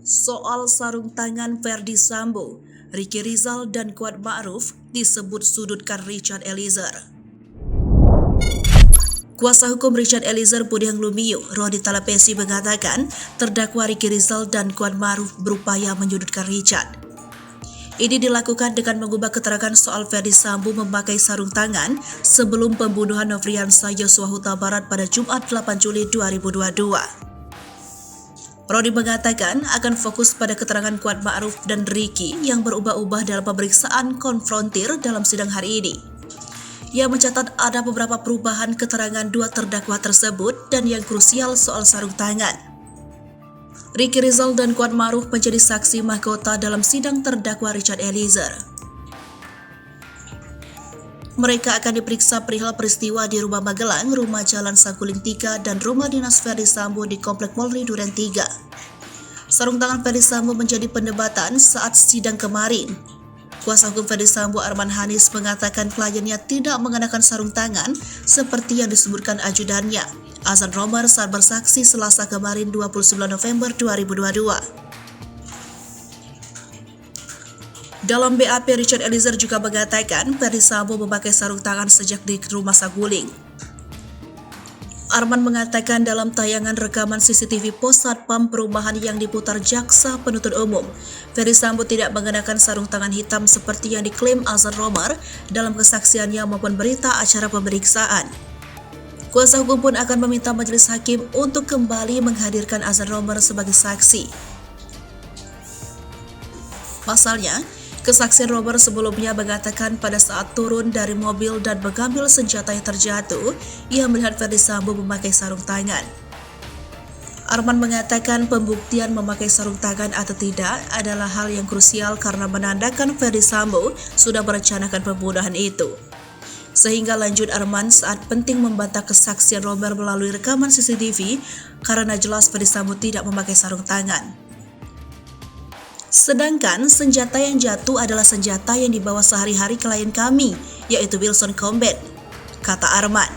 Soal sarung tangan Ferdy Sambo, Ricky Rizal dan Kuat Ma'ruf disebut sudutkan Richard Eliezer. Kuasa hukum Richard Eliezer Budiang Lumiu, Rodi Talapesi mengatakan terdakwa Ricky Rizal dan Kuat Ma'ruf berupaya menyudutkan Richard. Ini dilakukan dengan mengubah keterangan soal Ferdy Sambo memakai sarung tangan sebelum pembunuhan Nofriansah Yosua Huta Barat pada Jumat 8 Juli 2022. Rodi mengatakan akan fokus pada keterangan Kuat Ma'ruf dan Ricky yang berubah-ubah dalam pemeriksaan konfrontir dalam sidang hari ini. Ia mencatat ada beberapa perubahan keterangan dua terdakwa tersebut dan yang krusial soal sarung tangan. Ricky Rizal dan Kuat Ma'ruf menjadi saksi mahkota dalam sidang terdakwa Richard Eliezer. Mereka akan diperiksa perihal peristiwa di Rumah Magelang, Rumah Jalan Saguling 3, dan Rumah Dinas Ferdy Sambo di Komplek Polri Duren 3. Sarung tangan Ferdy Sambo menjadi perdebatan saat sidang kemarin. Kuasa hukum Ferdy Sambo Arman Hanis mengatakan kliennya tidak mengenakan sarung tangan seperti yang disebutkan ajudannya, Azan Romar, saat bersaksi Selasa kemarin 29 November 2022. Dalam BAP, Richard Eliezer juga mengatakan Ferdy Sambo memakai sarung tangan sejak di rumah Saguling. Arman mengatakan dalam tayangan rekaman CCTV Pos Satpam Perumahan yang diputar Jaksa Penuntut Umum, Ferdy Sambo tidak mengenakan sarung tangan hitam seperti yang diklaim Azan Romar dalam kesaksiannya maupun berita acara pemeriksaan. Kuasa hukum pun akan meminta majelis hakim untuk kembali menghadirkan Azan Romar sebagai saksi. Pasalnya, kesaksian Robert sebelumnya mengatakan pada saat turun dari mobil dan mengambil senjata yang terjatuh, ia melihat Ferdy Sambo memakai sarung tangan. Arman mengatakan pembuktian memakai sarung tangan atau tidak adalah hal yang krusial karena menandakan Ferdy Sambo sudah merencanakan pembunuhan itu. Sehingga lanjut Arman saat penting membantah kesaksian Robert melalui rekaman CCTV karena jelas Ferdy Sambo tidak memakai sarung tangan. Sedangkan senjata yang jatuh adalah senjata yang dibawa sehari-hari klien kami, yaitu Wilson Combat, kata Arman.